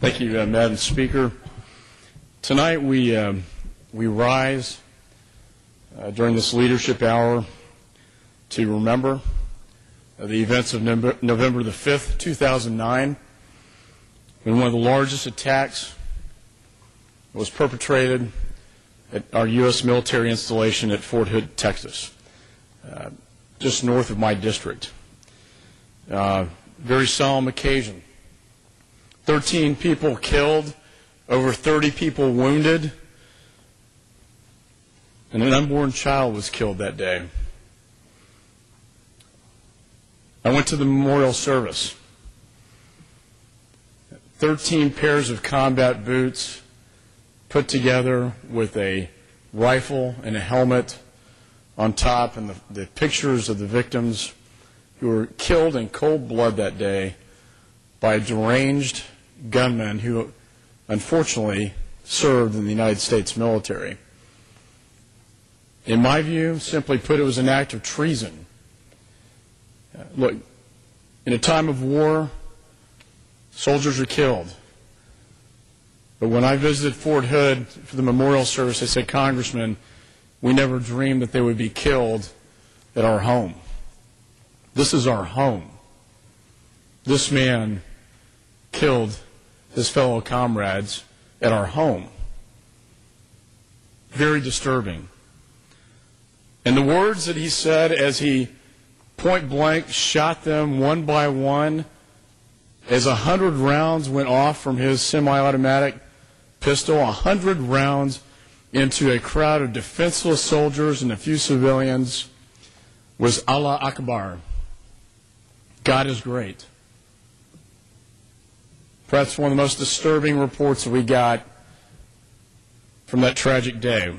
Thank you, Madam Speaker. Tonight we rise during this leadership hour to remember the events of November the 5th, 2009, when one of the largest attacks was perpetrated at our U.S. military installation at Fort Hood, Texas, just north of my district. Very solemn occasion. 13 people killed, over 30 people wounded, and an unborn child was killed that day. I went to the memorial service. 13 pairs of combat boots put together with a rifle and a helmet on top, and the pictures of the victims who were killed in cold blood that day by a deranged gunman who unfortunately served in the United States military. In my view, simply put, it was an act of treason. Look, in a time of war, soldiers are killed. But when I visited Fort Hood for the memorial service, I said, Congressman, we never dreamed that they would be killed at our home. This is our home. This man killed his fellow comrades at our home. Very disturbing. And the words that he said as he point blank shot them one by one, as 100 rounds went off from his semi-automatic pistol, 100 rounds into a crowd of defenseless soldiers and a few civilians, was Allah Akbar. God is great. Perhaps one of the most disturbing reports that we got from that tragic day.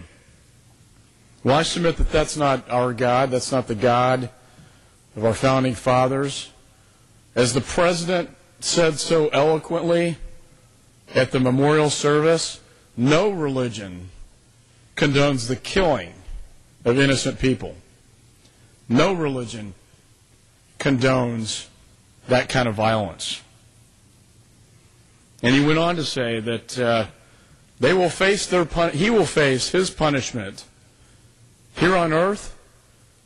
Well, I submit that that's not our God. That's not the God of our founding fathers. As the President said so eloquently at the memorial service, no religion condones the killing of innocent people. No religion condones that kind of violence. And he went on to say that he will face his punishment here on earth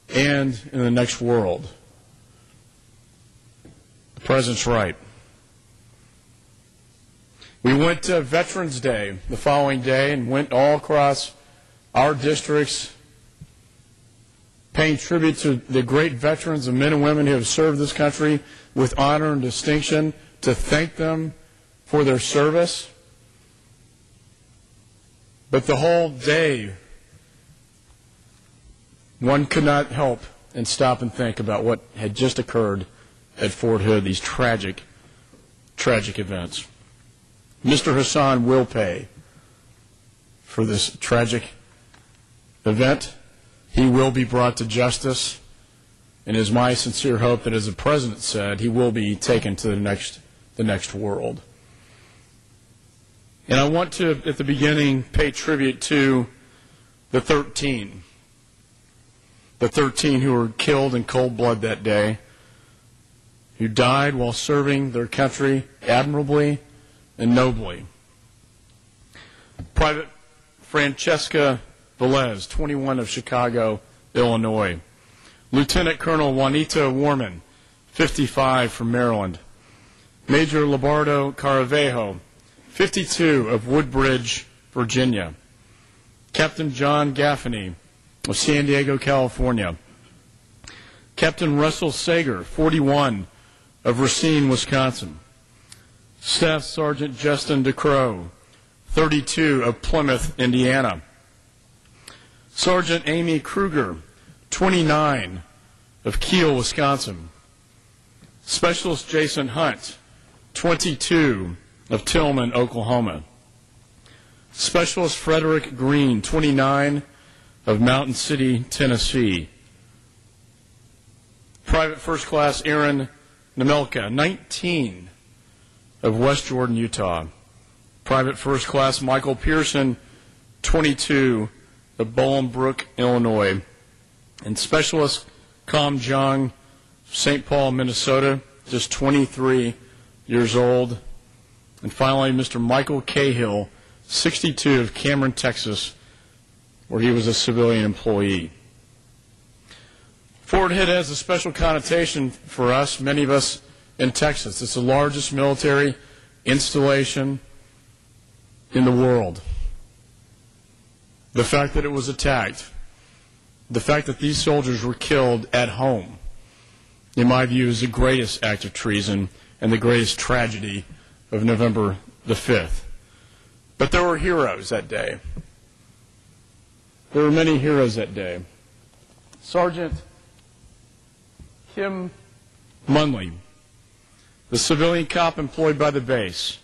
and in the next world. The President's right. We went to Veterans Day the following day and went all across our districts paying tribute to the great veterans and men and women who have served this country with honor and distinction, to thank them for their service. But the whole day, one could not help and stop and think about what had just occurred at Fort Hood, these tragic, tragic events. Mr. Hassan will pay for this tragic event. He will be brought to justice, and it is my sincere hope that, as the President said, he will be taken to the next world. And I want to, at the beginning, pay tribute to the 13 who were killed in cold blood that day, who died while serving their country admirably and nobly. Private Francesca Velez, 21, of Chicago, Illinois. Lieutenant Colonel Juanita Warman, 55, from Maryland. Major Labardo Caravejo, 52, of Woodbridge, Virginia. Captain John Gaffney of San Diego, California. Captain Russell Sager, 41, of Racine, Wisconsin. Staff Sergeant Justin DeCrow, 32, of Plymouth, Indiana. Sergeant Amy Kruger, 29, of Kiel, Wisconsin. Specialist Jason Hunt, 22, of Tillman, Oklahoma. Specialist Frederick Green, 29, of Mountain City, Tennessee. Private First Class Aaron Nemelka, 19, of West Jordan, Utah. Private First Class Michael Pearson, 22, of Bolingbrook, Illinois. And Specialist Com Jong, St. Paul, Minnesota, just 23 years old. And finally, Mr. Michael Cahill, 62, of Cameron, Texas, where he was a civilian employee. Fort Hood has a special connotation for us, many of us in Texas. It's the largest military installation in the world. The fact that it was attacked, the fact that these soldiers were killed at home, in my view, is the greatest act of treason and the greatest tragedy of November the 5th. But there were heroes that day. There were many heroes that day. Sergeant Kim Munley, the civilian cop employed by the base,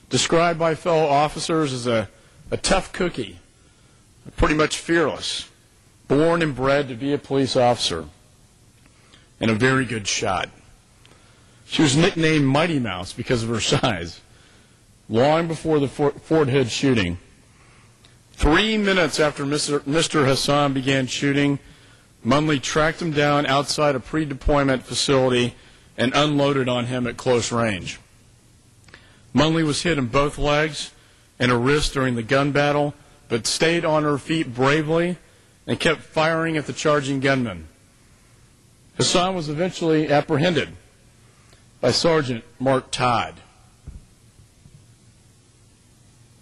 described by fellow officers as a tough cookie, pretty much fearless, born and bred to be a police officer, and a very good shot. She was nicknamed Mighty Mouse because of her size. Long before the Fort Hood shooting, 3 minutes after Mr. Hassan began shooting, Munley tracked him down outside a pre-deployment facility and unloaded on him at close range. Munley was hit in both legs and a wrist during the gun battle, but stayed on her feet bravely and kept firing at the charging gunman. Hassan was eventually apprehended by Sergeant Mark Todd.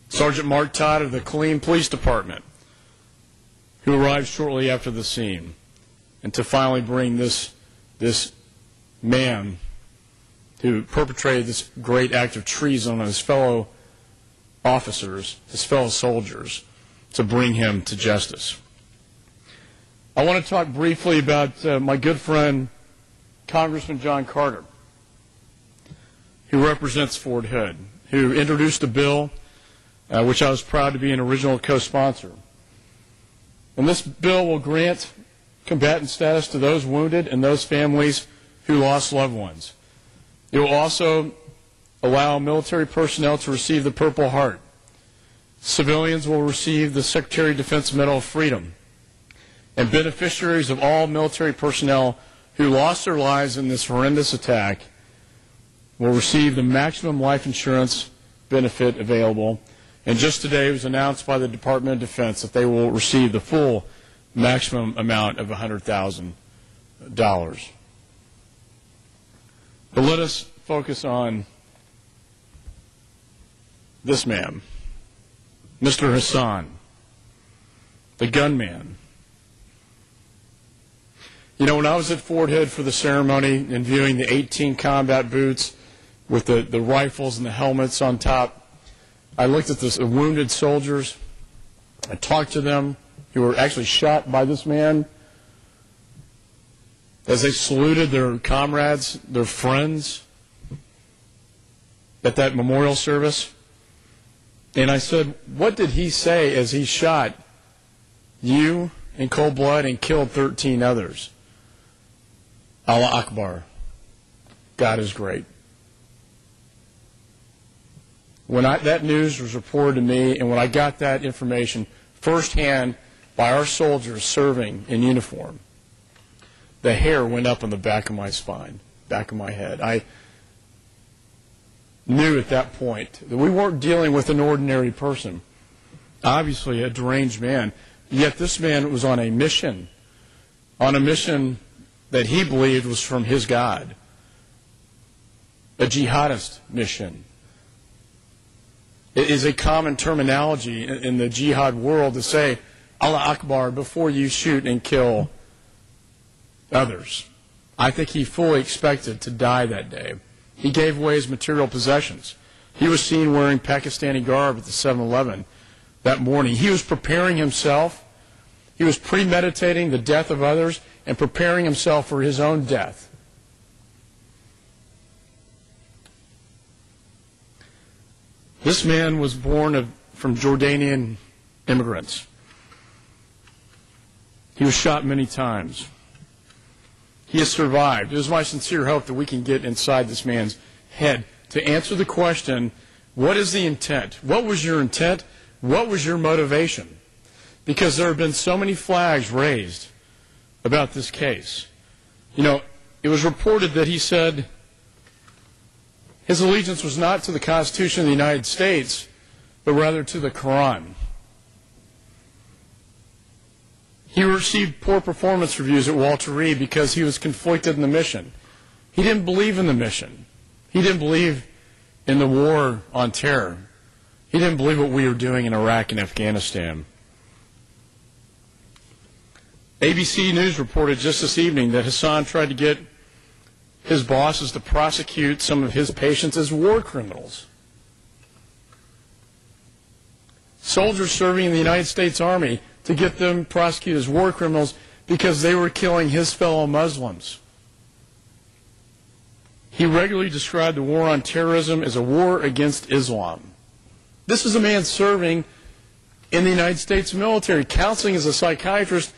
Sergeant Mark Todd of the Killeen Police Department, who arrived shortly after the scene, and to finally bring this man who perpetrated this great act of treason on his fellow officers, his fellow soldiers, to bring him to justice. I want to talk briefly about my good friend, Congressman John Carter, who represents Fort Hood, who introduced a bill which I was proud to be an original co-sponsor. And this bill will grant combatant status to those wounded and those families who lost loved ones. It will also allow military personnel to receive the Purple Heart. Civilians will receive the Secretary of Defense Medal of Freedom. And beneficiaries of all military personnel who lost their lives in this horrendous attack will receive the maximum life insurance benefit available. And just today it was announced by the Department of Defense that they will receive the full maximum amount of $100,000. But let us focus on this man, Mr. Hassan, the gunman. You know, when I was at Fort Hood for the ceremony and viewing the 18 combat boots with the rifles and the helmets on top, I looked at the wounded soldiers. I talked to them who were actually shot by this man as they saluted their comrades, their friends at that memorial service. And I said, what did he say as he shot you in cold blood and killed 13 others? Allah Akbar. God is great. When that news was reported to me, and when I got that information firsthand by our soldiers serving in uniform, the hair went up on the back of my spine, back of my head. I knew at that point that we weren't dealing with an ordinary person, obviously a deranged man, yet this man was on a mission that he believed was from his God, a jihadist mission. It is a common terminology in the jihad world to say Allah Akbar before you shoot and kill others. I think he fully expected to die that day. He gave away his material possessions. He was seen wearing Pakistani garb at the 7-Eleven that morning. He was preparing himself. He was premeditating the death of others and preparing himself for his own death. This man was born from Jordanian immigrants. He was shot many times. He has survived. It is my sincere hope that we can get inside this man's head to answer the question, what is the intent? What was your intent? What was your motivation? Because there have been so many flags raised about this case. You know, it was reported that he said His allegiance was not to the Constitution of the United States, but rather to the Quran. He received poor performance reviews at Walter Reed because he was conflicted in the mission. He didn't believe in the mission. He didn't believe in the war on terror. He didn't believe what we were doing in Iraq and Afghanistan. ABC News reported just this evening that Hassan tried to get his bosses to prosecute some of his patients as war criminals. Soldiers serving in the United States Army, to get them prosecuted as war criminals because they were killing his fellow Muslims. He regularly described the war on terrorism as a war against Islam. This is a man serving in the United States military, counseling as a psychiatrist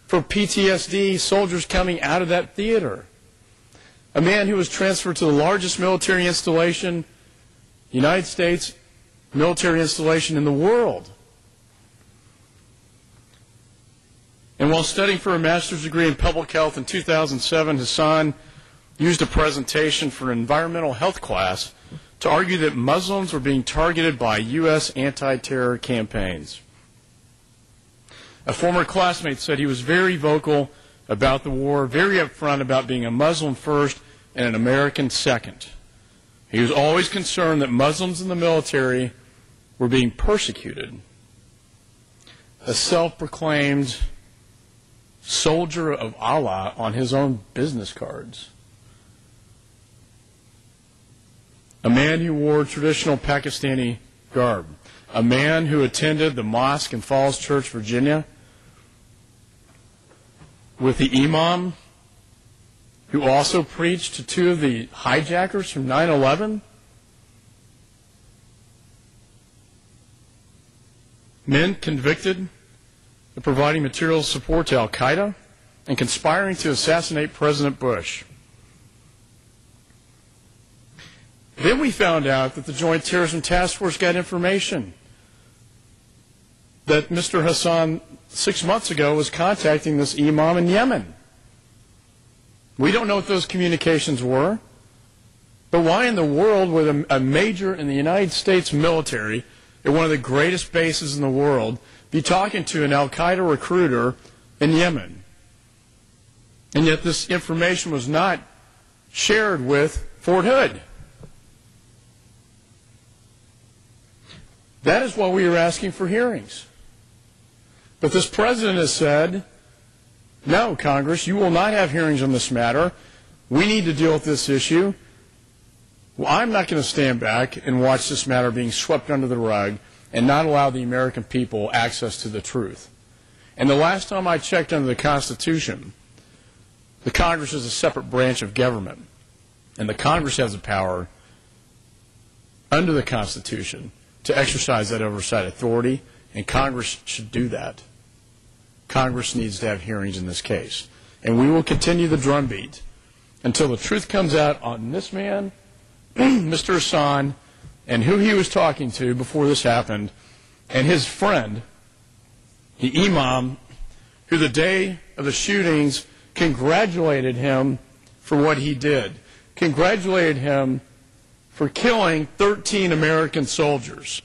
for PTSD soldiers coming out of that theater. A man who was transferred to the largest military installation, United States military installation in the world. And while studying for a master's degree in public health in 2007, Hassan used a presentation for an environmental health class to argue that Muslims were being targeted by U.S. anti-terror campaigns. A former classmate said he was very vocal about the war, very upfront about being a Muslim first and an American second. He was always concerned that Muslims in the military were being persecuted. A self-proclaimed soldier of Allah on his own business cards. A man who wore traditional Pakistani garb. A man who attended the mosque in Falls Church, Virginia, with the imam who also preached to two of the hijackers from 9/11. Men convicted of providing material support to Al-Qaeda and conspiring to assassinate President Bush. Then we found out that the Joint Terrorism Task Force got information that Mr. Hassan 6 months ago was contacting this imam in Yemen. We don't know what those communications were, but why in the world would a major in the United States military at one of the greatest bases in the world be talking to an Al-Qaeda recruiter in Yemen? And yet this information was not shared with Fort Hood. That is why we are asking for hearings. But this president has said, no, Congress, you will not have hearings on this matter. We need to deal with this issue. Well, I'm not going to stand back and watch this matter being swept under the rug and not allow the American people access to the truth. And the last time I checked under the Constitution, the Congress is a separate branch of government. And the Congress has the power under the Constitution to exercise that oversight authority, and Congress should do that. Congress needs to have hearings in this case. And we will continue the drumbeat until the truth comes out on this man, Mr. Hassan, and who he was talking to before this happened, and his friend, the imam, who the day of the shootings congratulated him for what he did, congratulated him for killing 13 American soldiers.